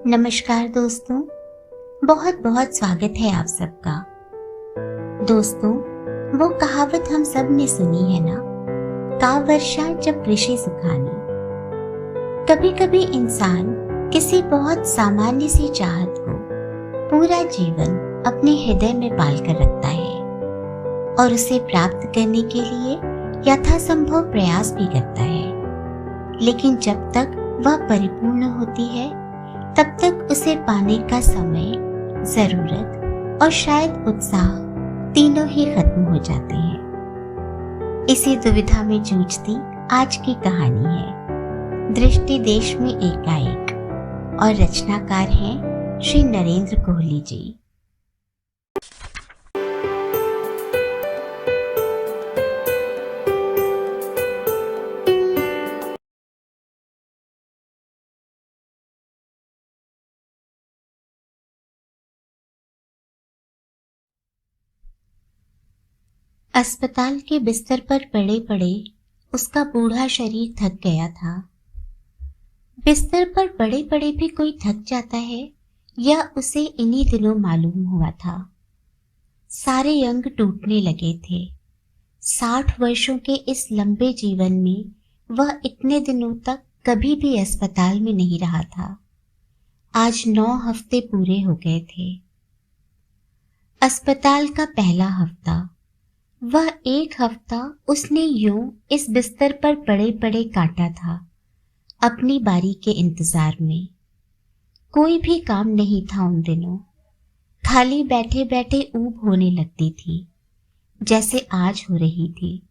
नमस्कार दोस्तों, बहुत बहुत स्वागत है आप सबका। दोस्तों, वो कहावत हम सब ने सुनी है ना, का वर्षा जब ऋषि सुखानी। कभी कभी इंसान किसी बहुत सामान्य सी चाहत को पूरा जीवन अपने हृदय में पाल कर रखता है और उसे प्राप्त करने के लिए यथासंभव प्रयास भी करता है, लेकिन जब तक वह परिपूर्ण होती है तब तक उसे पाने का समय, जरूरत और शायद उत्साह तीनों ही खत्म हो जाते हैं। इसी दुविधा में जूझती आज की कहानी है दृष्टि देश में एकाएक, और रचनाकार हैं श्री नरेंद्र कोहली जी। अस्पताल के बिस्तर पर पड़े पड़े उसका बूढ़ा शरीर थक गया था। बिस्तर पर पड़े पड़े भी कोई थक जाता है, यह उसे इन्हीं दिनों मालूम हुआ था। सारे अंग टूटने लगे थे। 60 वर्षों के इस लंबे जीवन में वह इतने दिनों तक कभी भी अस्पताल में नहीं रहा था। आज 9 हफ्ते पूरे हो गए थे। अस्पताल का पहला हफ्ता, वह एक हफ्ता उसने यूं इस बिस्तर पर पड़े पड़े काटा था, अपनी बारी के इंतजार में। कोई भी काम नहीं था उन दिनों। खाली बैठे बैठे ऊब होने लगती थी, जैसे आज हो रही थी।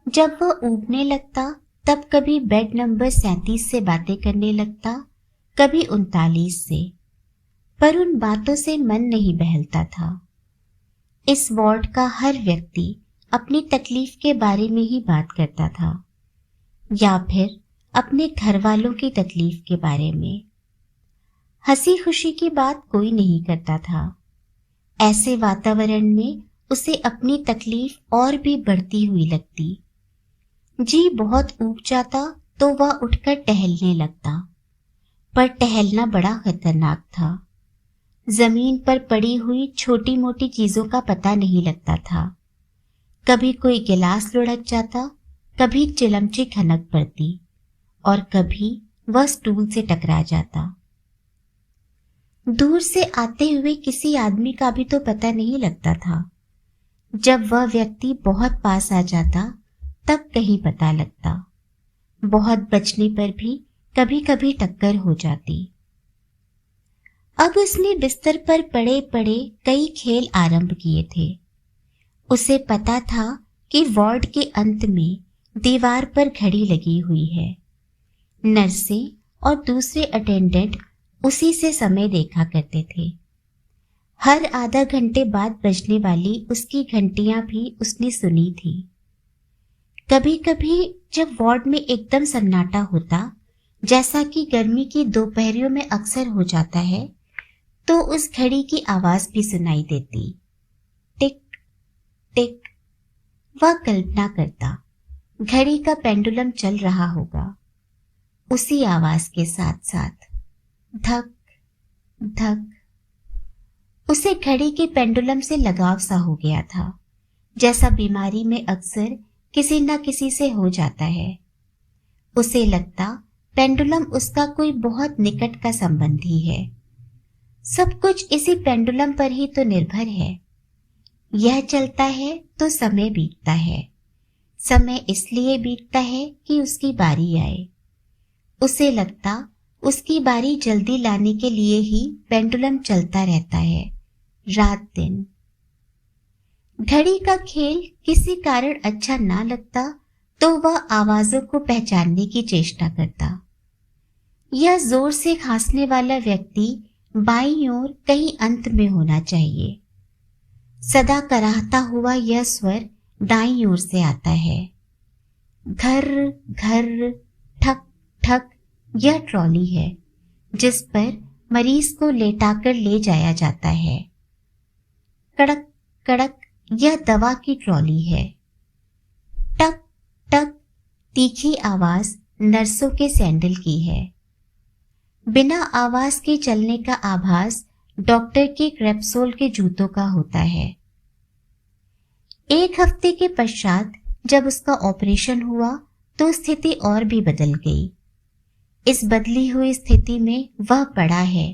जब वह ऊबने लगता तब कभी बेड नंबर 37 से बातें करने लगता, कभी 39 से, पर उन बातों से मन नहीं बहलता था। इस वार्ड का हर व्यक्ति अपनी तकलीफ के बारे में ही बात करता था, या फिर अपने घर वालों की तकलीफ के बारे में। हंसी खुशी की बात कोई नहीं करता था। ऐसे वातावरण में उसे अपनी तकलीफ और भी बढ़ती हुई लगती। जी बहुत ऊब जाता तो वह उठकर टहलने लगता, पर टहलना बड़ा खतरनाक था। जमीन पर पड़ी हुई छोटी मोटी चीजों का पता नहीं लगता था। कभी कोई गिलास लुढ़क जाता, कभी चिलमची खनक पड़ती, और कभी वह स्टूल से टकरा जाता। दूर से आते हुए किसी आदमी का भी तो पता नहीं लगता था। जब वह व्यक्ति बहुत पास आ जाता तब कहीं पता लगता। बहुत बचने पर भी कभी कभी टक्कर हो जाती। अब उसने बिस्तर पर पड़े पड़े कई खेल आरंभ किए थे। उसे पता था कि वार्ड के अंत में दीवार पर घड़ी लगी हुई है। नर्सें और दूसरे अटेंडेंट उसी से समय देखा करते थे। हर आधा घंटे बाद बजने वाली उसकी घंटियां भी उसने सुनी थी। कभी कभी जब वार्ड में एकदम सन्नाटा होता, जैसा कि गर्मी की दोपहरियों में अक्सर हो जाता है, तो उस घड़ी की आवाज भी सुनाई देती, टिक टिक। वह कल्पना करता घड़ी का पेंडुलम चल रहा होगा, उसी आवाज के साथ साथ धक धक। उसे घड़ी के पेंडुलम से लगाव सा हो गया था, जैसा बीमारी में अक्सर किसी न किसी से हो जाता है। उसे लगता पेंडुलम उसका कोई बहुत निकट का संबंधी है। सब कुछ इसी पेंडुलम पर ही तो निर्भर है। यह चलता है तो समय बीतता है। समय इसलिए बीतता है कि उसकी बारी आए। उसे लगता उसकी बारी जल्दी लाने के लिए ही पेंडुलम चलता रहता है, रात दिन। घड़ी का खेल किसी कारण अच्छा ना लगता तो वह आवाजों को पहचानने की चेष्टा करता। यह जोर से खांसने वाला व्यक्ति बाईं ओर कहीं अंत में होना चाहिए। सदा कराहता हुआ यह स्वर दाईं ओर से आता है। घर घर ठक ठक, यह ट्रॉली है जिस पर मरीज को लेटाकर ले जाया जाता है। कड़क कड़क, यह दवा की ट्रॉली है। टक टक, तीखी आवाज नर्सों के सैंडल की है। बिना आवाज के चलने का आभास डॉक्टर के क्रेप्सोल के जूतों का होता है। एक हफ्ते के पश्चात जब उसका ऑपरेशन हुआ तो स्थिति और भी बदल गई। इस बदली हुई स्थिति में वह पड़ा है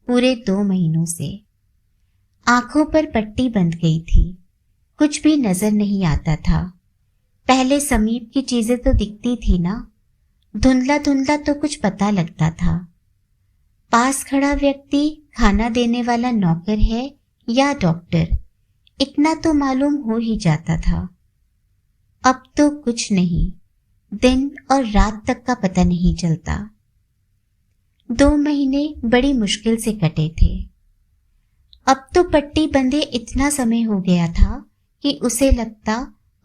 पूरे 2 महीनों से। आंखों पर पट्टी बंध गई थी, कुछ भी नजर नहीं आता था। पहले समीप की चीजें तो दिखती थी ना, धुंधला धुंधला तो कुछ पता लगता था। पास खड़ा व्यक्ति खाना देने वाला नौकर है या डॉक्टर, इतना तो मालूम हो ही जाता था। अब तो कुछ नहीं, दिन और रात तक का पता नहीं चलता। 2 महीने बड़ी मुश्किल से कटे थे। अब तो पट्टी बंधे इतना समय हो गया था कि उसे लगता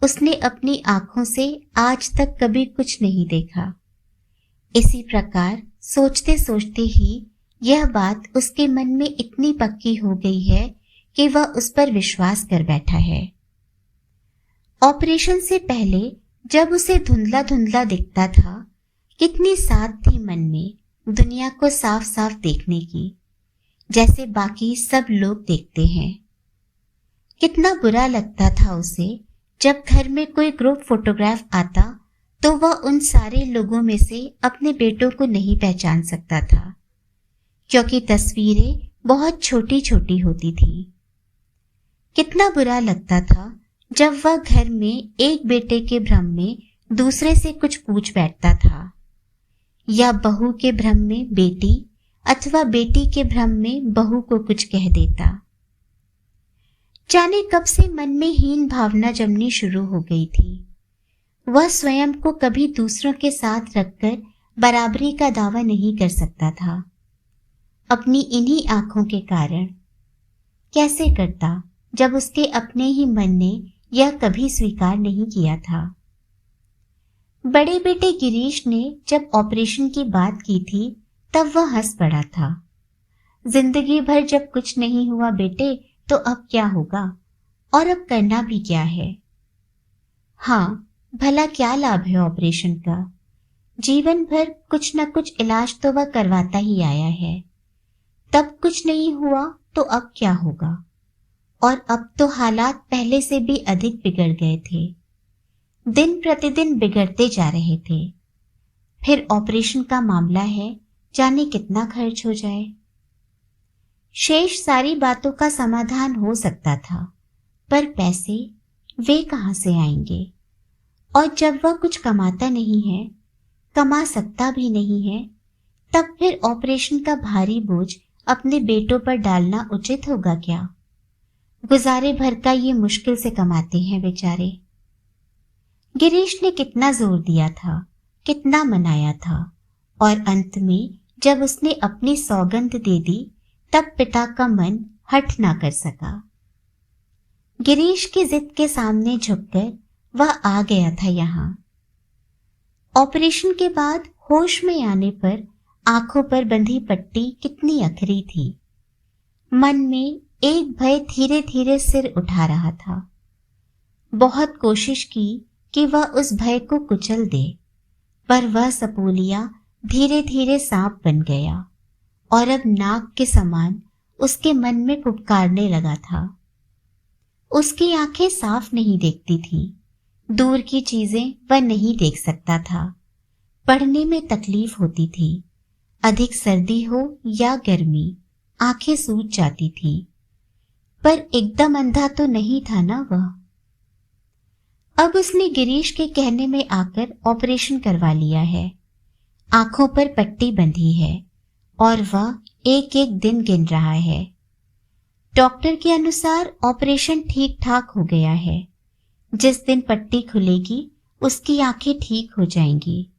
उसने अपनी आंखों से आज तक कभी कुछ नहीं देखा। इसी प्रकार सोचते सोचते ही यह बात उसके मन में इतनी पक्की हो गई है कि वह उस पर विश्वास कर बैठा है। ऑपरेशन से पहले जब उसे धुंधला धुंधला दिखता था, कितनी साध थी मन में दुनिया को साफ साफ देखने की, जैसे बाकी सब लोग देखते हैं। कितना बुरा लगता था उसे जब घर में कोई ग्रुप फोटोग्राफ आता तो वह उन सारे लोगों में से अपने बेटों को नहीं पहचान सकता था, क्योंकि तस्वीरें बहुत छोटी छोटी होती थी। कितना बुरा लगता था जब वह घर में एक बेटे के भ्रम में दूसरे से कुछ पूछ बैठता था, या बहू के भ्रम में बेटी अथवा बेटी के भ्रम में बहू को कुछ कह देता। जाने कब से मन में हीन भावना जमनी शुरू हो गई थी। वह स्वयं को कभी दूसरों के साथ रखकर बराबरी का दावा नहीं कर सकता था, अपनी इन्हीं आंखों के कारण। कैसे करता जब उसके अपने ही मन ने यह कभी स्वीकार नहीं किया था। बड़े बेटे गिरीश ने जब ऑपरेशन की बात की थी तब वह हंस पड़ा था। जिंदगी भर जब कुछ नहीं हुआ बेटे तो अब क्या होगा, और अब करना भी क्या है। हाँ, भला क्या लाभ है ऑपरेशन का। जीवन भर कुछ न कुछ इलाज तो वह करवाता ही आया है। तब कुछ नहीं हुआ तो अब क्या होगा, और अब तो हालात पहले से भी अधिक बिगड़ गए थे, दिन प्रतिदिन बिगड़ते जा रहे थे। फिर ऑपरेशन का मामला है, जाने कितना खर्च हो जाए। शेष सारी बातों का समाधान हो सकता था, पर पैसे वे कहां से आएंगे। और जब वह कुछ कमाता नहीं है, कमा सकता भी नहीं है, तब फिर ऑपरेशन का भारी बोझ अपने बेटों पर डालना उचित होगा क्या। गुजारे भर का ये मुश्किल से कमाते हैं बेचारे। गिरीश ने कितना जोर दिया था, कितना मनाया था, और अंत में जब उसने अपनी सौगंध दे दी तब पिता का मन हठ ना कर सका। गिरीश की जिद के सामने झुककर वह आ गया था यहाँ। ऑपरेशन के बाद होश में आने पर आंखों पर बंधी पट्टी कितनी अखरी थी। मन में एक भय धीरे धीरे सिर उठा रहा था। बहुत कोशिश की कि वह उस भय को कुचल दे, पर वह सपोलिया धीरे धीरे सांप बन गया और अब नाग के समान उसके मन में फुफकारने लगा था। उसकी आंखें साफ नहीं देखती थी, दूर की चीजें वह नहीं देख सकता था, पढ़ने में तकलीफ होती थी, अधिक सर्दी हो या गर्मी आंखें सूज जाती थी, पर एकदम अंधा तो नहीं था ना वह। अब उसने गिरीश के कहने में आकर ऑपरेशन करवा लिया है, आंखों पर पट्टी बंधी है और वह एक एक दिन गिन रहा है। डॉक्टर के अनुसार ऑपरेशन ठीक ठाक हो गया है। जिस दिन पट्टी खुलेगी उसकी आंखें ठीक हो जाएंगी,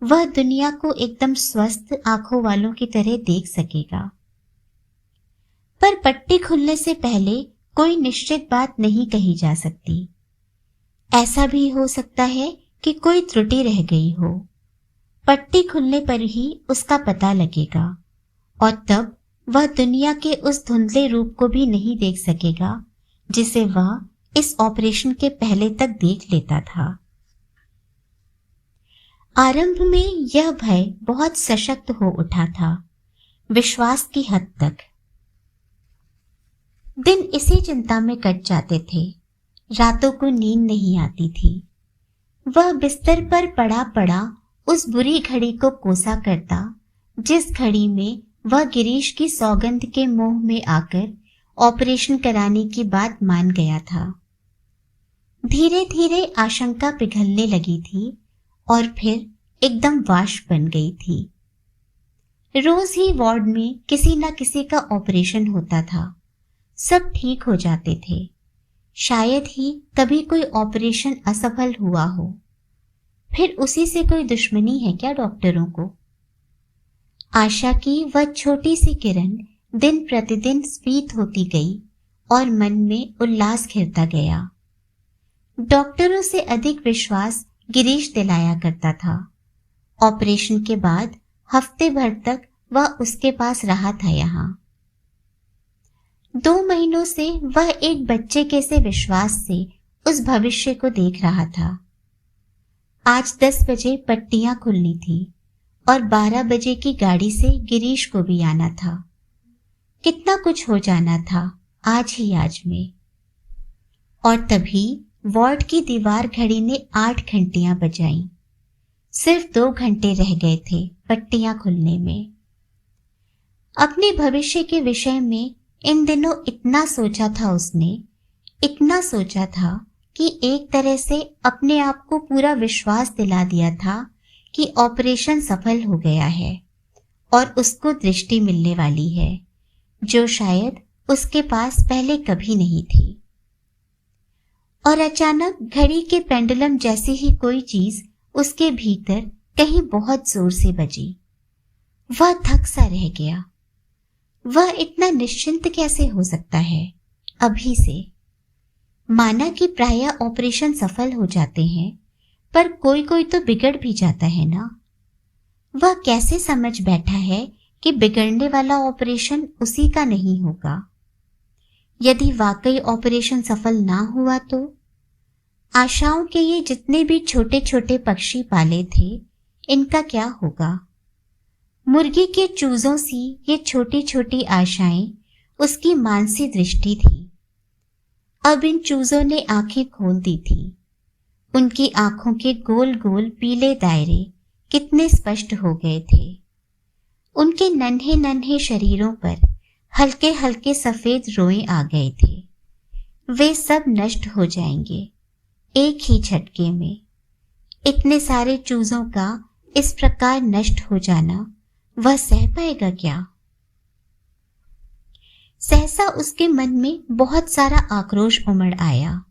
वह दुनिया को एकदम स्वस्थ आंखों वालों की तरह देख सकेगा। पर पट्टी खुलने से पहले कोई निश्चित बात नहीं कही जा सकती। ऐसा भी हो सकता है कि कोई त्रुटि रह गई हो। पट्टी खुलने पर ही उसका पता लगेगा और तब वह दुनिया के उस धुंधले रूप को भी नहीं देख सकेगा जिसे वह इस ऑपरेशन के पहले तक देख लेता था। आरंभ में यह भय बहुत सशक्त हो उठा था विश्वास की हद तक। दिन इसी चिंता में कट जाते थे। रातों को नींद नहीं आती थी। वह बिस्तर पर पड़ा पड़ा उस बुरी घड़ी को कोसा करता, जिस घड़ी में वह गिरीश की सौगंध के मोह में आकर ऑपरेशन कराने की बात मान गया था। धीरे धीरे आशंका पिघलने लगी थी और फिर एकदम वाष्प बन गई थी। रोज ही वार्ड में किसी न किसी का ऑपरेशन होता था। सब ठीक हो जाते थे। शायद ही कभी कोई ऑपरेशन असफल हुआ हो। फिर उसी से कोई दुश्मनी है क्या डॉक्टरों को? आशा की वह छोटी सी किरण दिन प्रतिदिन स्फीत होती गई और मन में उल्लास घिरता गया। डॉक्टरों से अधिक विश्वास गिरीश दिलाया करता था। ऑपरेशन के बाद हफ्ते भर तक वह उसके पास रहा था। यहाँ 2 महीनों से वह एक बच्चे के से विश्वास से उस भविष्य को देख रहा था। आज 10 बजे पट्टियां खुलनी थी और 12 बजे की गाड़ी से गिरीश को भी आना था। कितना कुछ हो जाना था आज ही आज में। और तभी वार्ड की दीवार घड़ी ने 8 घंटियां बजाईं। सिर्फ 2 घंटे रह गए थे पट्टियां खुलने में। अपने भविष्य के विषय में इन दिनों इतना सोचा था उसने, इतना सोचा था कि एक तरह से अपने आप को पूरा विश्वास दिला दिया था कि ऑपरेशन सफल हो गया है और उसको दृष्टि मिलने वाली है, जो शायद उसके पास पहले कभी नहीं थी। और अचानक घड़ी के पेंडुलम जैसी ही कोई चीज उसके भीतर कहीं बहुत जोर से बजी। वह थक सा रह गया। वह इतना निश्चिंत कैसे हो सकता है अभी से? माना कि प्रायः ऑपरेशन सफल हो जाते हैं, पर कोई कोई तो बिगड़ भी जाता है ना। वह कैसे समझ बैठा है कि बिगड़ने वाला ऑपरेशन उसी का नहीं होगा? यदि वाकई ऑपरेशन सफल ना हुआ तो? आशाओं के ये जितने भी छोटे छोटे पक्षी पाले थे, इनका क्या होगा? मुर्गी के चूजों सी ये छोटी छोटी आशाएं उसकी मानसी दृष्टि थी। अब इन चूजों ने आंखें खोल दी थी। उनकी आंखों के गोल गोल पीले दायरे कितने स्पष्ट हो गए थे। उनके नन्हे नन्हे शरीरों पर हल्के हल्के सफेद रोए आ गए थे। वे सब नष्ट हो जाएंगे एक ही झटके में। इतने सारे चूजों का इस प्रकार नष्ट हो जाना वह सह पाएगा क्या? सहसा उसके मन में बहुत सारा आक्रोश उमड़ आया।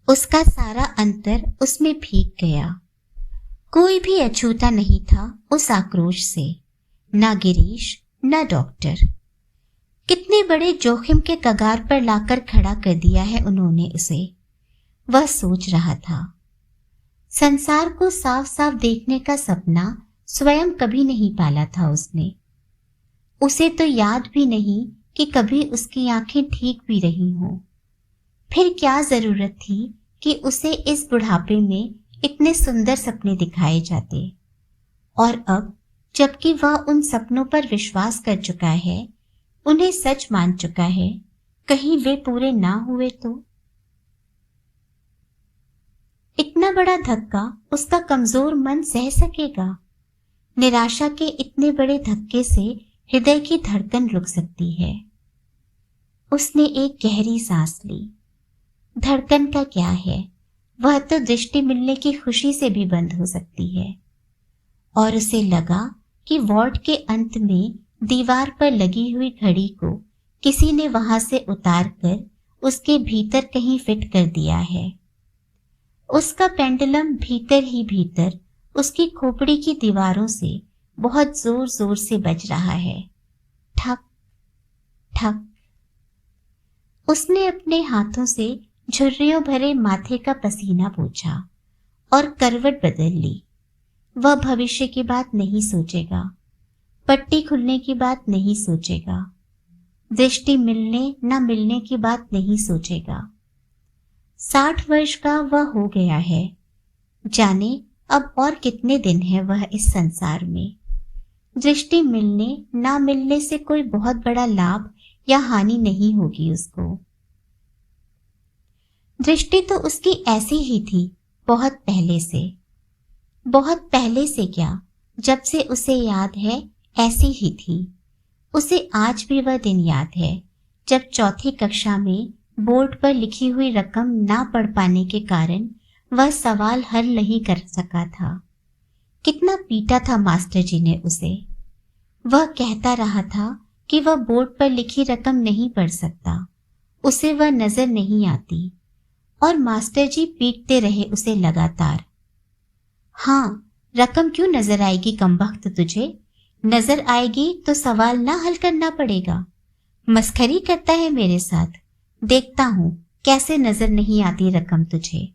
उसका सारा अंतर उसमें भीग गया। कोई भी अछूता नहीं था उस आक्रोश से, ना गिरीश ना डॉक्टर। कितने बड़े जोखिम के कगार पर लाकर खड़ा कर दिया है उन्होंने उसे, वह सोच रहा था। संसार को साफ साफ देखने का सपना स्वयं कभी नहीं पाला था उसने। उसे तो याद भी नहीं कि कभी उसकी आंखें ठीक भी रही हों। फिर क्या जरूरत थी कि उसे इस बुढ़ापे में इतने सुंदर सपने दिखाए जाते। और अब जबकि वह उन सपनों पर विश्वास कर चुका है, उन्हें सच मान चुका है, कहीं वे पूरे ना हुए तो? इतना बड़ा धक्का उसका कमजोर मन सह सकेगा? निराशा के इतने बड़े धक्के से हृदय की धड़कन रुक सकती है। उसने एक गहरी सांस ली। धड़कन का क्या है, वह तो दृष्टि मिलने की खुशी से भी बंद हो सकती है। और उसे लगा कि वार्ड के अंत में दीवार पर लगी हुई घड़ी को किसी ने वहां से उतार कर उसके भीतर कहीं फिट कर दिया है। उसका पेंडुलम भीतर ही भीतर उसकी खोपड़ी की दीवारों से बहुत जोर जोर से बज रहा है। ठक ठक। उसने अपने हाथों से झुर्रियों भरे माथे का पसीना पोंछा और करवट बदल ली। वह भविष्य की बात नहीं सोचेगा, पट्टी खुलने की बात नहीं सोचेगा, दृष्टि मिलने न मिलने की बात नहीं सोचेगा। 60 वर्ष का वह हो गया है। जाने अब और कितने दिन है वह इस संसार में। दृष्टि मिलने ना मिलने से कोई बहुत बड़ा लाभ या हानि नहीं होगी उसको। दृष्टि तो उसकी ऐसी ही थी बहुत पहले से। बहुत पहले से क्या, जब से उसे याद है ऐसी ही थी। उसे आज भी वह दिन याद है जब चौथी कक्षा में बोर्ड पर लिखी हुई रकम ना पढ़ पाने के कारण वह सवाल हल नहीं कर सका था। कितना पीटा था मास्टर जी ने उसे। वह कहता रहा था कि वह बोर्ड पर लिखी रकम नहीं पढ़ सकता, उसे वह नजर नहीं आती, और मास्टर जी पीटते रहे उसे लगातार। हाँ, रकम क्यों नजर आएगी कमबख्त तुझे? नजर आएगी तो सवाल ना हल करना पड़ेगा। मस्खरी करता है मेरे साथ। देखता हूं कैसे नजर नहीं आती रकम तुझे।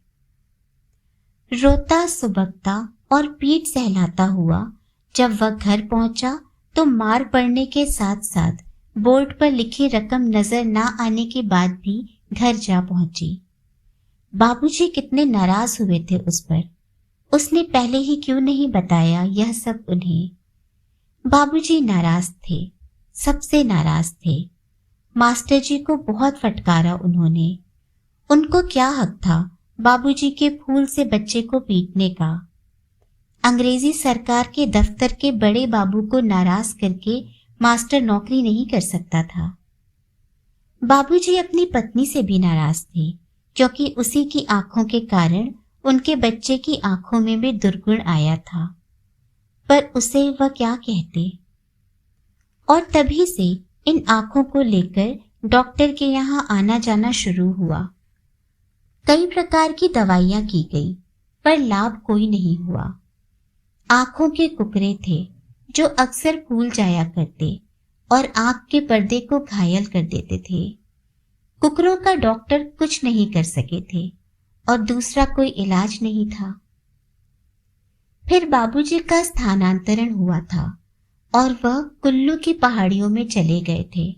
रोता सुबकता और पीठ सहलाता हुआ जब वह घर पहुंचा तो मार पड़ने के साथ साथ बोर्ड पर लिखी रकम नजर ना आने के बाद भी घर जा पहुंची। बाबूजी कितने नाराज हुए थे उस पर। उसने पहले ही क्यों नहीं बताया यह सब उन्हें। बाबूजी नाराज थे, सबसे नाराज थे। मास्टर जी को बहुत फटकारा उन्होंने। उनको क्या हक था बाबूजी के फूल से बच्चे को पीटने का। अंग्रेजी सरकार के दफ्तर के बड़े बाबू को नाराज करके मास्टर नौकरी नहीं कर सकता था। बाबूजी अपनी पत्नी से भी नाराज थे, क्योंकि उसी की आंखों के कारण उनके बच्चे की आंखों में भी दुर्गुण आया था। पर उसे वह क्या कहते। और तभी से इन आंखों को लेकर डॉक्टर के यहाँ आना जाना शुरू हुआ। कई प्रकार की दवाइयां की गई, पर लाभ कोई नहीं हुआ। आंखों के कुकरे थे जो अक्सर फूल जाया करते और आंख के पर्दे को घायल कर देते थे। कुकरों का डॉक्टर कुछ नहीं कर सके थे और दूसरा कोई इलाज नहीं था। फिर बाबूजी का स्थानांतरण हुआ था और वह कुल्लू की पहाड़ियों में चले गए थे।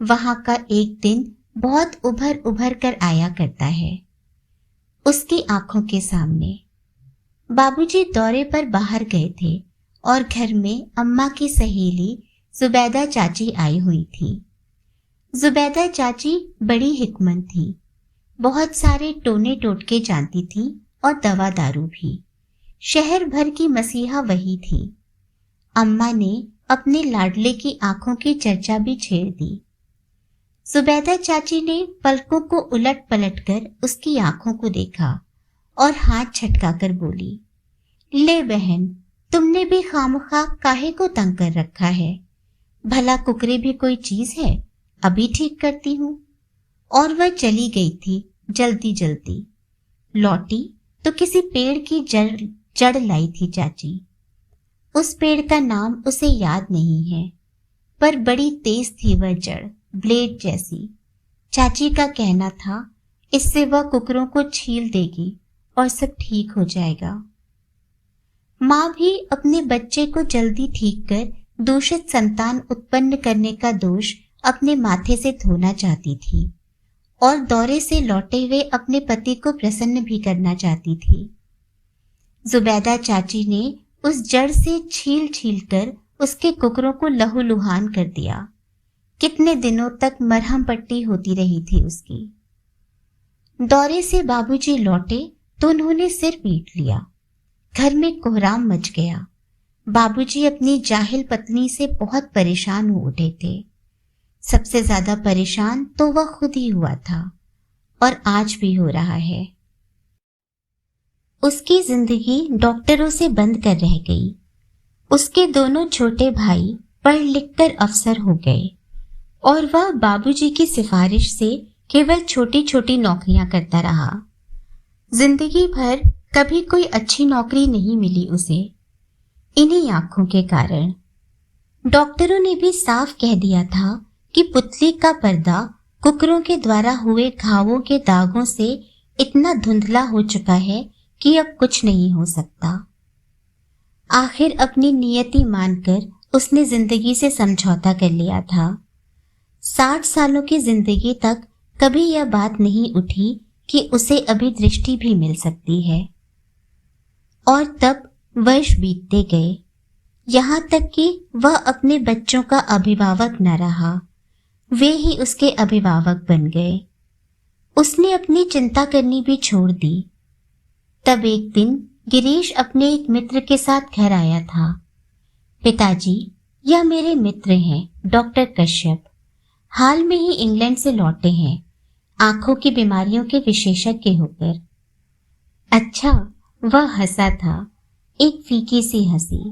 वहां का एक दिन बहुत उभर उभर कर आया करता है उसकी आंखों के सामने। बाबूजी दौरे पर बाहर गए थे और घर में अम्मा की सहेली जुबैदा चाची आई हुई थी। जुबैदा चाची बड़ी हिकमत थी, बहुत सारे टोने टोटके जानती थी और दवा दारू भी। शहर भर की मसीहा वही थी। अम्मा ने अपने लाडले की आंखों की चर्चा भी छेड़ दी। जुबैदा चाची ने पलकों को उलट पलट कर उसकी आंखों को देखा और हाथ छटकाकर बोली, ले बहन, तुमने भी खामखा काहे को तंग कर रखा है। भला कुकरे भी कोई चीज है, अभी ठीक करती हूँ। और वह चली गई थी जल्दी जल्दी। लौटी तो किसी पेड़ की जड़ लाई थी चाची। उस पेड़ का नाम उसे याद नहीं है, पर बड़ी तेज थी वह जड़, ब्लेड जैसी। चाची का कहना था इससे वह कुकरों को छील देगी और सब ठीक हो जाएगा। माँ भी अपने बच्चे को जल्दी ठीक कर दूषित संतान उत्पन्न करने का दोष अपने माथे से धोना चाहती थी और दौरे से लौटे हुए अपने पति को प्रसन्न भी करना चाहती थी। जुबैदा चाची ने उस जड़ से छील छील कर उसके कुकरों को लहूलुहान कर दिया। कितने दिनों तक मरहम पट्टी होती रही थी उसकी। दौरे से बाबूजी लौटे तो उन्होंने सिर पीट लिया। घर में कोहराम मच गया। बाबूजी अपनी जाहिल पत्नी से बहुत परेशान हो उठे थे। सबसे ज्यादा परेशान तो वह खुद ही हुआ था और आज भी हो रहा है। उसकी जिंदगी डॉक्टरों से बंद कर रह गई। उसके दोनों छोटे भाई पढ़ लिख कर अफसर हो गए और वह बाबूजी की सिफारिश से केवल छोटी छोटी नौकरियां करता रहा। जिंदगी भर कभी कोई अच्छी नौकरी नहीं मिली उसे, इन्हीं आंखों के कारण। डॉक्टरों ने भी साफ कह दिया था कि पुतली का पर्दा कुकरों के द्वारा हुए घावों के दागों से इतना धुंधला हो चुका है कि अब कुछ नहीं हो सकता। आखिर अपनी नियति मानकर उसने जिंदगी से समझौता कर लिया था। 60 सालों की जिंदगी तक कभी यह बात नहीं उठी कि उसे अभी दृष्टि भी मिल सकती है। और तब वर्ष बीतते गए। यहाँ तक कि वह अपने बच्चों का अभिभावक न रहा, वे ही उसके अभिभावक बन गए। उसने अपनी चिंता करनी भी छोड़ दी। तब एक दिन गिरीश अपने एक मित्र के साथ घर आया था। पिताजी, यह मेरे मित्र हैं, डॉक्टर कश्यप। हाल में ही इंग्लैंड से लौटे हैं, आंखों की बीमारियों के विशेषज्ञ होकर। अच्छा, वह हंसा था, एक फीकी सी हंसी।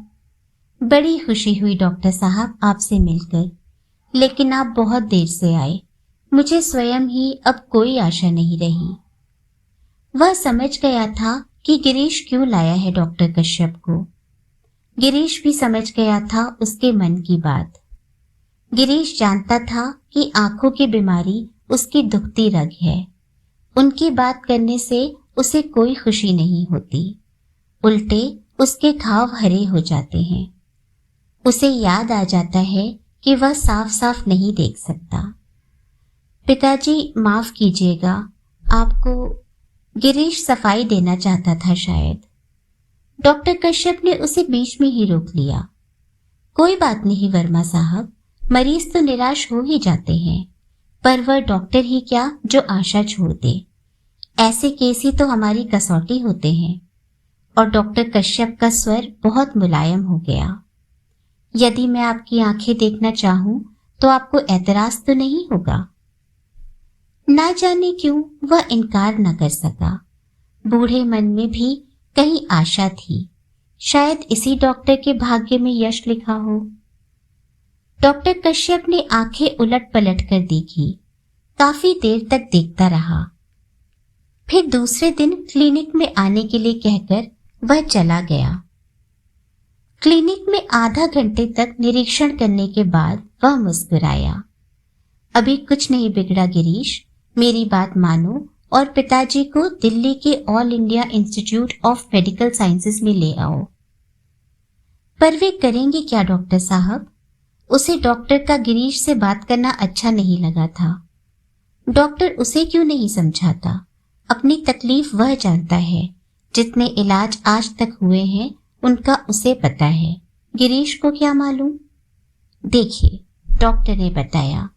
बड़ी खुशी हुई डॉक्टर साहब आपसे मिलकर, लेकिन आप बहुत देर से आए, मुझे स्वयं ही अब कोई आशा नहीं रही। वह समझ गया था कि गिरीश क्यों लाया है डॉक्टर कश्यप को। गिरीश भी समझ गया था उसके मन की बात। गिरीश जानता था कि आंखों की बीमारी उसकी दुखती रग है। उनकी बात करने से उसे कोई खुशी नहीं होती, उल्टे उसके घाव हरे हो जाते हैं। उसे याद आ जाता है कि वह साफ साफ नहीं देख सकता। पिताजी, माफ कीजिएगा, आपको। गिरीश सफाई देना चाहता था शायद। डॉक्टर कश्यप ने उसे बीच में ही रोक लिया। कोई बात नहीं वर्मा साहब, मरीज तो निराश हो ही जाते हैं, पर वह डॉक्टर ही क्या जो आशा छोड़ दे। ऐसे केस ही तो हमारी कसौटी होते हैं। और डॉक्टर कश्यप का स्वर बहुत मुलायम हो गया। यदि मैं आपकी आंखें देखना चाहूं तो आपको एतराज तो नहीं होगा? ना जाने क्यों वह इनकार न कर सका। बूढ़े मन में भी कहीं आशा थी, शायद इसी डॉक्टर के भाग्य में यश लिखा हो। डॉक्टर कश्यप ने आंखें उलट पलट कर देखी, काफी देर तक देखता रहा। फिर दूसरे दिन क्लिनिक में आने के लिए कहकर वह चला गया। क्लिनिक में आधा घंटे तक निरीक्षण करने के बाद वह मुस्कुराया। अभी कुछ नहीं बिगड़ा गिरीश, मेरी बात मानो और पिताजी को दिल्ली के all India institute of medical sciences में ले आओ। पर वे करेंगे क्या डॉक्टर साहब? उसे डॉक्टर का गिरीश से बात करना अच्छा नहीं लगा था। डॉक्टर उसे क्यों नहीं समझाता? अपनी तकलीफ वह जानता है। जितने इलाज आज तक हुए हैं उनका उसे पता है, गिरीश को क्या मालूम? देखिए, डॉक्टर ने बताया,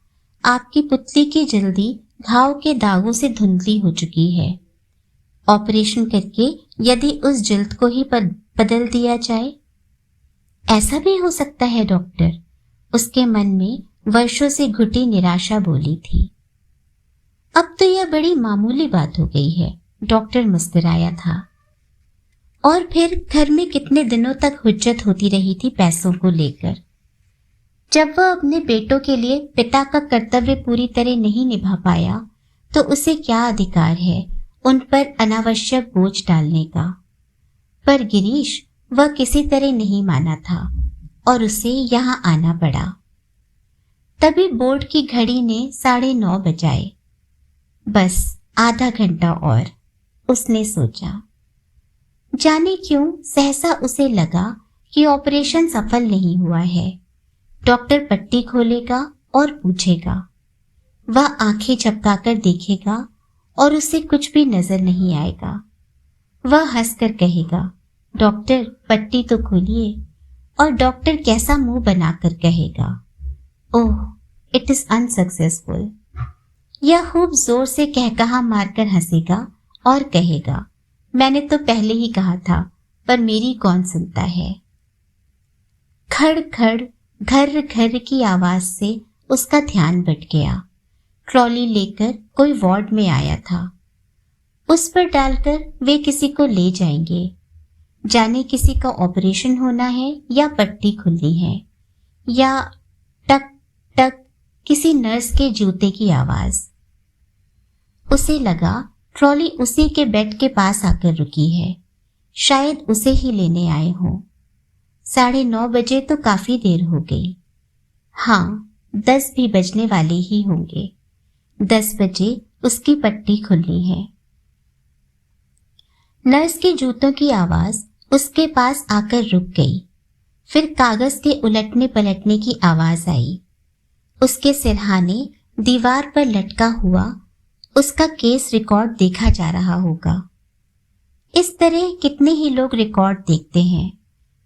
आपकी पुतली की जल्दी घाव के दागों से धुंधली हो चुकी है। ऑपरेशन करके यदि उस जल्द को ही बदल दिया जाए। ऐसा भी हो सकता है डॉक्टर, उसके मन में वर्षों से घुटी निराशा बोली थी। अब तो यह बड़ी मामूली बात हो गई है, डॉक्टर मुस्कुराया था। और फिर घर में कितने दिनों तक हुज्जत होती रही थी पैसों को लेकर। जब वह अपने बेटों के लिए पिता का कर्तव्य पूरी तरह नहीं निभा पाया तो उसे क्या अधिकार है उन पर अनावश्यक बोझ डालने का। पर गिरीश वह किसी तरह नहीं माना था और उसे यहाँ आना पड़ा। तभी बोर्ड की घड़ी ने 9:30 बजाए। बस आधा घंटा और, उसने सोचा। जाने क्यों सहसा उसे लगा कि ऑपरेशन सफल नहीं हुआ है। डॉक्टर पट्टी खोलेगा और पूछेगा। वह आंखें झपकाकर देखेगा और उसे कुछ भी नजर नहीं आएगा। वह हंसकर कहेगा, डॉक्टर पट्टी तो खोलिए, और डॉक्टर कैसा मुंह बनाकर कहेगा, ओह इट इज अनसक्सेसफुल। यह खूब जोर से कहकहा मारकर हंसेगा और कहेगा, मैंने तो पहले ही कहा था, पर मेरी कौन सुनता है। खड़ खड़ घर घर की आवाज से उसका ध्यान बट गया। ट्रॉली लेकर कोई वार्ड में आया था। उस पर डालकर वे किसी को ले जाएंगे। जाने किसी का ऑपरेशन होना है या पट्टी खुलनी है, या टक टक किसी नर्स के जूते की आवाज। उसे लगा ट्रॉली उसी के बेड के पास आकर रुकी है, शायद उसे ही लेने आए हों। 9:30 बजे तो काफी देर हो गई। हाँ, 10 भी बजने वाले ही होंगे। 10 बजे उसकी पट्टी खुलनी है। नर्स के जूतों की आवाज उसके पास आकर रुक गई। फिर कागज के उलटने पलटने की आवाज आई। उसके सिरहाने दीवार पर लटका हुआ उसका केस रिकॉर्ड देखा जा रहा होगा। इस तरह कितने ही लोग रिकॉर्ड देखते हैं।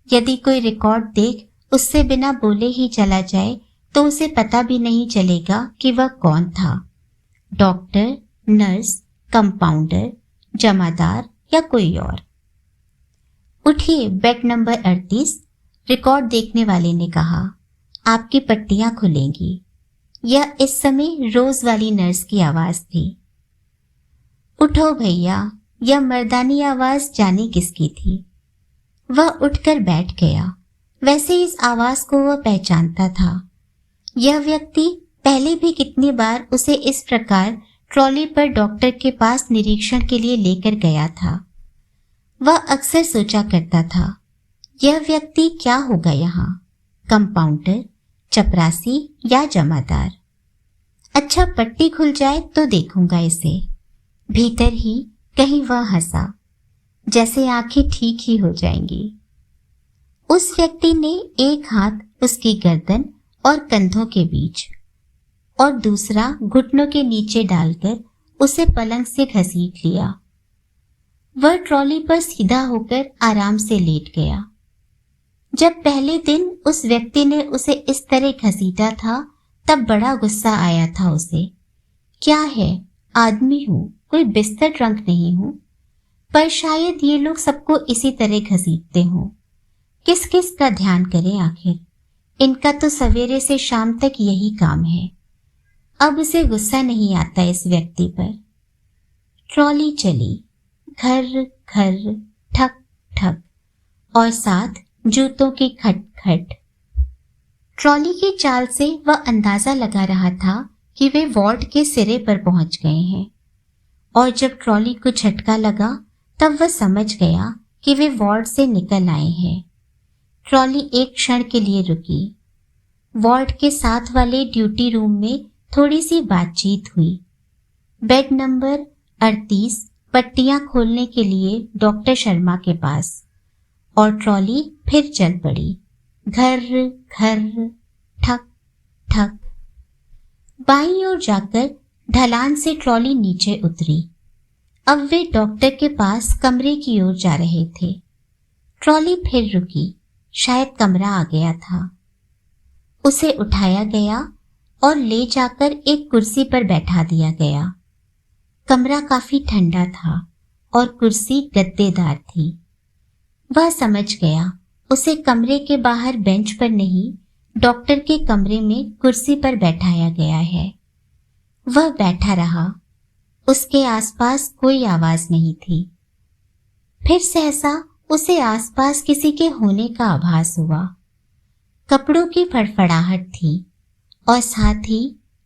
यदि कोई रिकॉर्ड देख उससे बिना बोले ही चला जाए तो उसे पता भी नहीं चलेगा कि वह कौन था, डॉक्टर, नर्स, कंपाउंडर, जमादार या कोई और। उठिए, बेड नंबर 38, रिकॉर्ड देखने वाले ने कहा। आपकी पट्टियां खुलेंगी। यह इस समय रोज वाली नर्स की आवाज थी। उठो भैया, यह मर्दानी आवाज जाने किसकी थी। वह उठकर बैठ गया। वैसे इस आवाज को वह पहचानता था। यह व्यक्ति पहले भी कितनी बार उसे इस प्रकार ट्रॉली पर डॉक्टर के पास निरीक्षण के लिए लेकर गया था। वह अक्सर सोचा करता था, यह व्यक्ति क्या होगा यहाँ, कंपाउंडर, चपरासी या जमादार। अच्छा, पट्टी खुल जाए तो देखूंगा इसे। भीतर ही कहीं वह हंसा, जैसे आंखें ठीक ही हो जाएंगी। उस व्यक्ति ने एक हाथ उसकी गर्दन और कंधों के बीच और दूसरा घुटनों के नीचे डालकर उसे पलंग से घसीट लिया। वह ट्रॉली पर सीधा होकर आराम से लेट गया। जब पहले दिन उस व्यक्ति ने उसे इस तरह घसीटा था तब बड़ा गुस्सा आया था उसे। क्या है, आदमी हूं, कोई बिस्तर ट्रंक नहीं हूं। पर शायद ये लोग सबको इसी तरह घसीटते हों। किस किस का ध्यान करें आखिर, इनका तो सवेरे से शाम तक यही काम है। अब उसे गुस्सा नहीं आता इस व्यक्ति पर। ट्रॉली चली, घर घर, ठक ठक, और साथ जूतों की खट खट। ट्रॉली की चाल से वह अंदाजा लगा रहा था कि वे वार्ड के सिरे पर पहुंच गए हैं, और जब ट्रॉली को झटका लगा तब वह समझ गया कि वे वार्ड से निकल आए हैं। ट्रॉली एक क्षण के लिए रुकी। वार्ड के साथ वाले ड्यूटी रूम में थोड़ी सी बातचीत हुई। बेड नंबर 38 पट्टियां खोलने के लिए डॉक्टर शर्मा के पास, और ट्रॉली फिर चल पड़ी, घर घर, ठक ठक। बाईं ओर जाकर ढलान से ट्रॉली नीचे उतरी। अब वे डॉक्टर के पास कमरे की ओर जा रहे थे। ट्रॉली फिर रुकी, शायद कमरा आ गया था। उसे उठाया गया और ले जाकर एक कुर्सी पर बैठा दिया गया। कमरा काफी ठंडा था और कुर्सी गद्देदार थी। वह समझ गया उसे कमरे के बाहर बेंच पर नहीं, डॉक्टर के कमरे में कुर्सी पर बैठाया गया है। वह बैठा रहा। उसके आसपास कोई आवाज नहीं थी। फिर सहसा उसे आसपास किसी के होने का आभास हुआ। कपड़ों की फड़फड़ाहट थी और साथ ही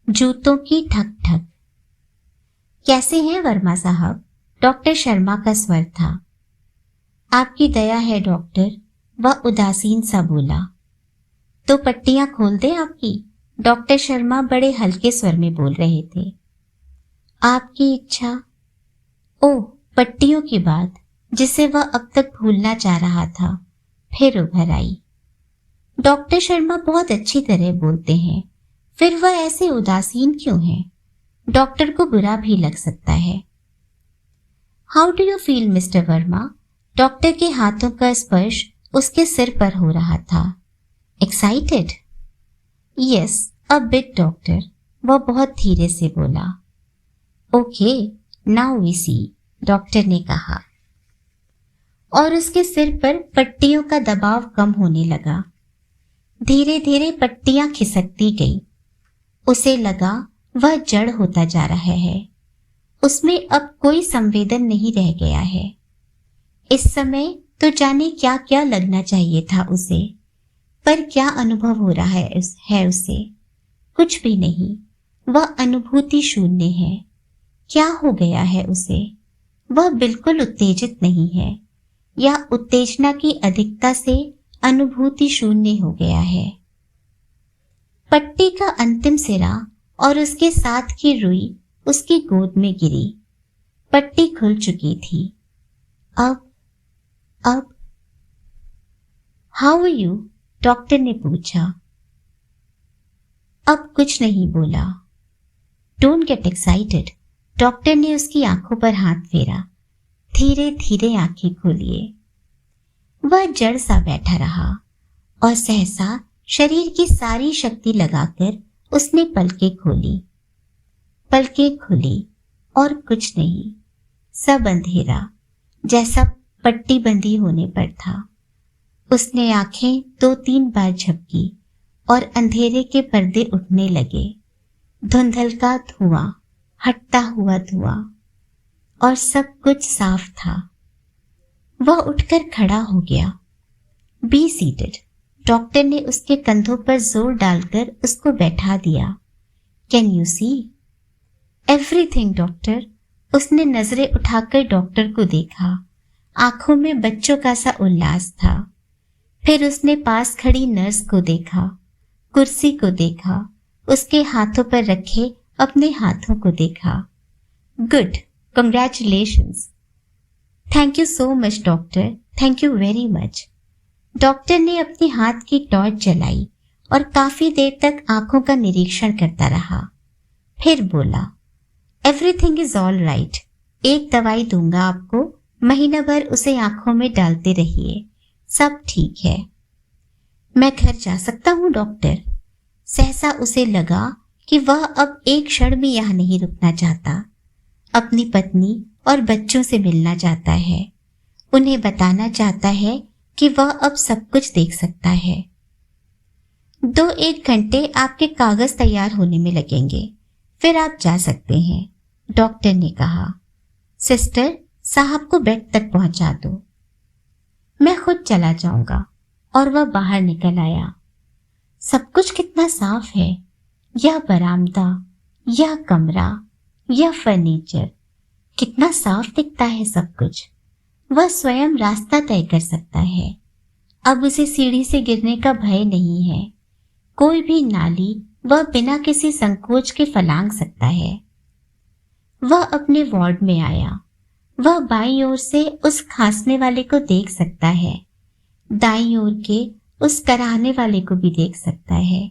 जूतों की ठक ठक। कैसे हैं वर्मा साहब? डॉक्टर शर्मा का स्वर था। आपकी दया है डॉक्टर, वह उदासीन सा बोला। तो पट्टियां खोल दें आपकी? डॉक्टर शर्मा बड़े हल्के स्वर में बोल रहे थे। आपकी इच्छा। ओह, पट्टियों की बात जिसे वह अब तक भूलना चाह रहा था फिर उभर आई। डॉक्टर शर्मा बहुत अच्छी तरह बोलते हैं, फिर वह ऐसे उदासीन क्यों हैं? डॉक्टर को बुरा भी लग सकता है। How do you feel mister Verma? Doctor के हाथों का स्पर्श उसके सिर पर हो रहा था। Excited? Yes, a bit doctor, वह बहुत धीरे से बोला। Okay, now we see, doctor ने कहा, और उसके सिर पर पट्टियों का दबाव कम होने लगा। धीरे धीरे पट्टियां खिसकती गई। उसे लगा वह जड़ होता जा रहा है। उसमें अब कोई संवेदन नहीं रह गया है। इस समय तो जाने क्या क्या लगना चाहिए था उसे, पर क्या अनुभव हो रहा है उसे? कुछ भी नहीं। वह अनुभूति शून्य है। क्या हो गया है उसे? वह बिल्कुल उत्तेजित नहीं है, या उत्तेजना की अधिकता से अनुभूति शून्य हो गया है। पट्टी का अंतिम सिरा और उसके साथ की रुई उसकी गोद में गिरी। पट्टी खुल चुकी थी। अब हाउ आर यू? डॉक्टर ने पूछा। अब कुछ नहीं बोला। Don't get excited. डॉक्टर ने उसकी आंखों पर हाथ फेरा। धीरे धीरे आंखें खोलिए। वह जड़ सा बैठा रहा और सहसा शरीर की सारी शक्ति लगाकर उसने पलकें खोली। पलकें खुली और कुछ नहीं, सब अंधेरा जैसा पट्टी बंदी होने पर था। उसने आंखें 2-3 बार झपकी और अंधेरे के पर्दे उठने लगे। धुंधलका धुआं, हटता हुआ धुआं, और सब कुछ साफ था। वह उठकर खड़ा हो गया। Be seated. डॉक्टर ने उसके कंधों पर जोर डालकर उसको बैठा दिया। Can you see? Everything doctor. उसने नजरें उठाकर डॉक्टर को देखा। आंखों में बच्चों का सा उल्लास था। फिर उसने पास खड़ी नर्स को देखा, कुर्सी को देखा, उसके हाथों पर रखे अपने हाथों को देखा। Good, congratulations. Thank you so much doctor, thank you very much. Doctor ने अपने हाथ की टॉर्च जलाई और काफी देर तक आंखों का निरीक्षण करता रहा। फिर बोला, एवरीथिंग इज ऑल राइट। एक दवाई दूंगा आपको, महीना भर उसे आंखों में डालते रहिए, सब ठीक है। मैं घर जा सकता हूँ डॉक्टर? सहसा उसे लगा कि वह अब एक क्षण भी यहाँ नहीं रुकना चाहता। अपनी पत्नी और बच्चों से मिलना चाहता है। उन्हें बताना चाहता है कि वह अब सब कुछ देख सकता है। 2-1 घंटे आपके कागज तैयार होने में लगेंगे, फिर आप जा सकते हैं, डॉक्टर ने कहा। सिस्टर, साहब को बेड तक पहुंचा दो। मैं खुद चला जाऊंगा। और वह बाहर निकल आया। सब कुछ कितना साफ है। यह बरामदा, यह कमरा, यह फर्नीचर, कितना साफ दिखता है सब कुछ। वह स्वयं रास्ता तय कर सकता है। अब उसे सीढ़ी से गिरने का भय नहीं है। कोई भी नाली वह बिना किसी संकोच के फलांग सकता है। वह अपने वार्ड में आया। वह बाईं ओर से उस खांसने वाले को देख सकता है, दाईं ओर के उस कराहने वाले को भी देख सकता है।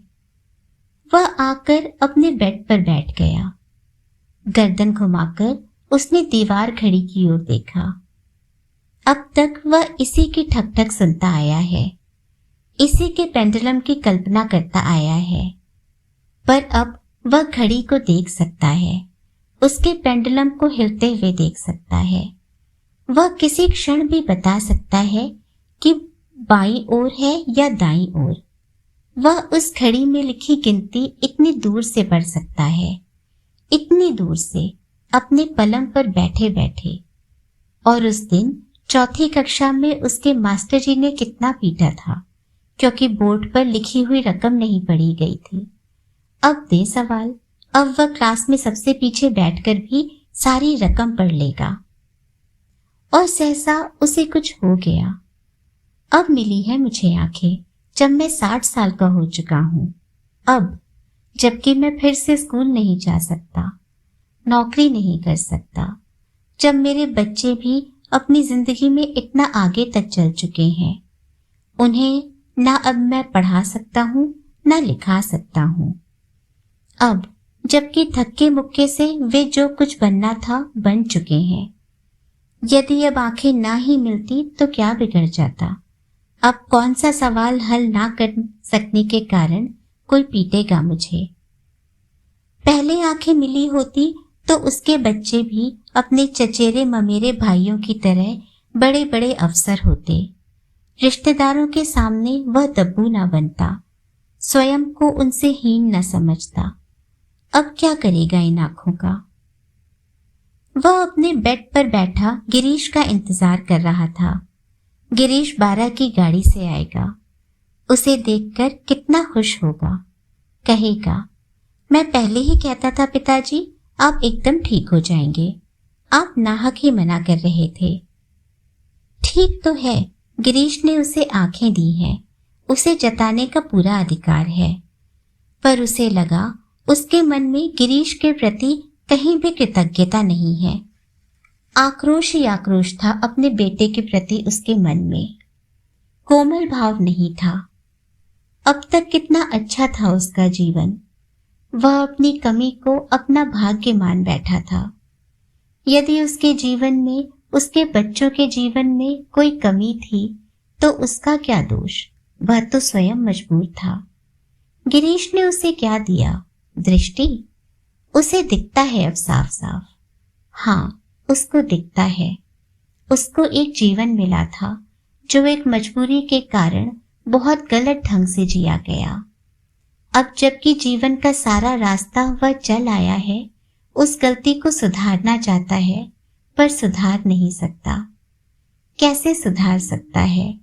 वह आकर अपने बेड पर बैठ गया। गर्दन घुमाकर उसने दीवार घड़ी की ओर देखा। अब तक वह इसी की ठक ठक सुनता आया है, इसी के पेंडुलम की कल्पना करता आया है। पर अब वह घड़ी को देख सकता है, उसके पेंडुलम को हिलते हुए देख सकता है। वह किसी क्षण भी बता सकता है कि बाईं ओर है या दाईं ओर। वह उस घड़ी में लिखी गिनती इतनी दूर से पढ़ सकता है, इतनी दूर से, अपने पलंग पर बैठे बैठे। और उस दिन चौथी कक्षा में उसके मास्टर जी ने कितना पीटा था, क्योंकि बोर्ड पर लिखी हुई रकम नहीं पढ़ी गई थी। अब बेसवाल, अब वह क्लास में सबसे पीछे बैठकर भी सारी रकम पढ़ लेगा। और सहसा उसे कुछ हो गया। अब मिली है मुझे आंखें, जब मैं 60 साल का हो चुका हूं। अब, जबकि मैं फिर से स्कूल नहीं जा सकता, नौकरी नहीं कर सकता, जब मेरे बच्चे भी अपनी जिंदगी में इतना आगे तक चल चुके हैं। उन्हें ना अब मैं पढ़ा सकता हूं, ना लिखा सकता हूं। अब, जबकि थक्के मुक्के से वे जो कुछ बनना था बन चुके हैं। यदि अब आंखें ना ही मिलती तो क्या बिगड़ जाता। अब कौन सा सवाल हल ना कर सकने के कारण कोई पीटेगा मुझे। पहले आंखें मिली होती तो उसके बच्चे भी अपने चचेरे ममेरे भाइयों की तरह बड़े बड़े अफसर होते। रिश्तेदारों के सामने वह दब्बू ना बनता, स्वयं को उनसे हीन न समझता। अब क्या करेगा इन आंखों का। वह अपने बेड पर बैठा गिरीश का इंतजार कर रहा था। गिरीश 12 की गाड़ी से आएगा। उसे देखकर कितना खुश होगा। कहेगा, मैं पहले ही कहता था पिताजी, आप एकदम ठीक हो जाएंगे। आप नाहक ही मना कर रहे थे। ठीक तो है, गिरीश ने उसे आंखें दी हैं, उसे जताने का पूरा अधिकार है। पर उसे लगा उसके मन में गिरीश के प्रति कहीं भी कृतज्ञता नहीं है। आक्रोश ही आक्रोश था अपने बेटे के प्रति उसके मन में, कोमल भाव नहीं था। अब तक कितना अच्छा था उसका जीवन। वह अपनी कमी को अपना भाग्य मान बैठा था। यदि उसके जीवन में, उसके बच्चों के जीवन में कोई कमी थी तो उसका क्या दोष, वह तो स्वयं मजबूर था। गिरीश ने उसे क्या दिया, दृष्टि। उसे दिखता है अब साफ साफ। हाँ, उसको दिखता है। उसको एक जीवन मिला था जो एक मजबूरी के कारण बहुत गलत ढंग से जिया गया। अब जबकि जीवन का सारा रास्ता वह चल आया है, उस गलती को सुधारना चाहता है, पर सुधार नहीं सकता। कैसे सुधार सकता है?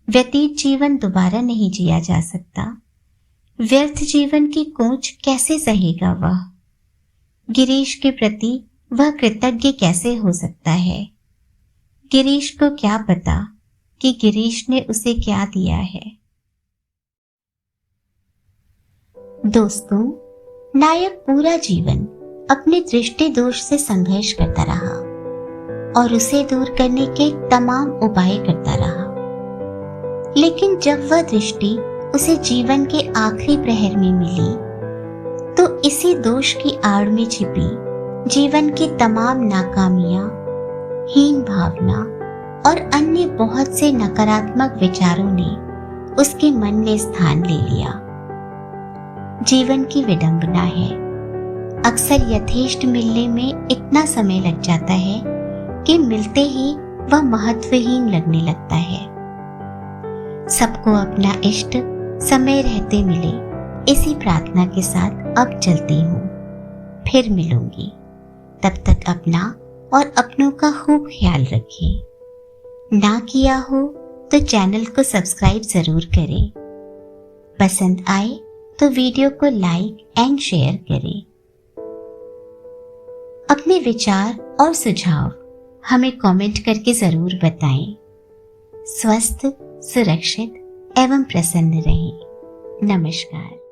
व्यतीत जीवन दोबारा नहीं जिया जा सकता। व्यर्थ जीवन की कोंच कैसे सहेगा वह? गिरीश के प्रति वह कृतज्ञ कैसे हो सकता है? गिरीश को क्या पता कि गिरीश ने उसे क्या दिया है। दोस्तों, नायक पूरा जीवन अपने दृष्टि दोष से संघर्ष करता रहा और उसे दूर करने के तमाम उपाय करता रहा। लेकिन जब वह दृष्टि उसे जीवन के आखिरी प्रहर में मिली, तो इसी दोष की आड़ में छिपी जीवन की तमाम नाकामियां, हीन भावना और अन्य बहुत से नकारात्मक विचारों ने उसके मन में स्थान ले लिया। जीवन की विडंबना है, अक्सर यथेष्ट मिलने में इतना समय लग जाता है कि मिलते ही वह महत्वहीन लगने लगता है। सबको अपना इष्ट समय रहते मिले, इसी प्रार्थना के साथ अब चलती हूँ। फिर मिलूंगी, तब तक अपना और अपनों का खूब ख्याल रखें। ना किया हो तो चैनल को सब्सक्राइब जरूर करें। पसंद आए तो वीडियो को लाइक एंड शेयर करें। अपने विचार और सुझाव हमें कमेंट करके जरूर बताएं। स्वस्थ, सुरक्षित एवं प्रसन्न रहें। नमस्कार।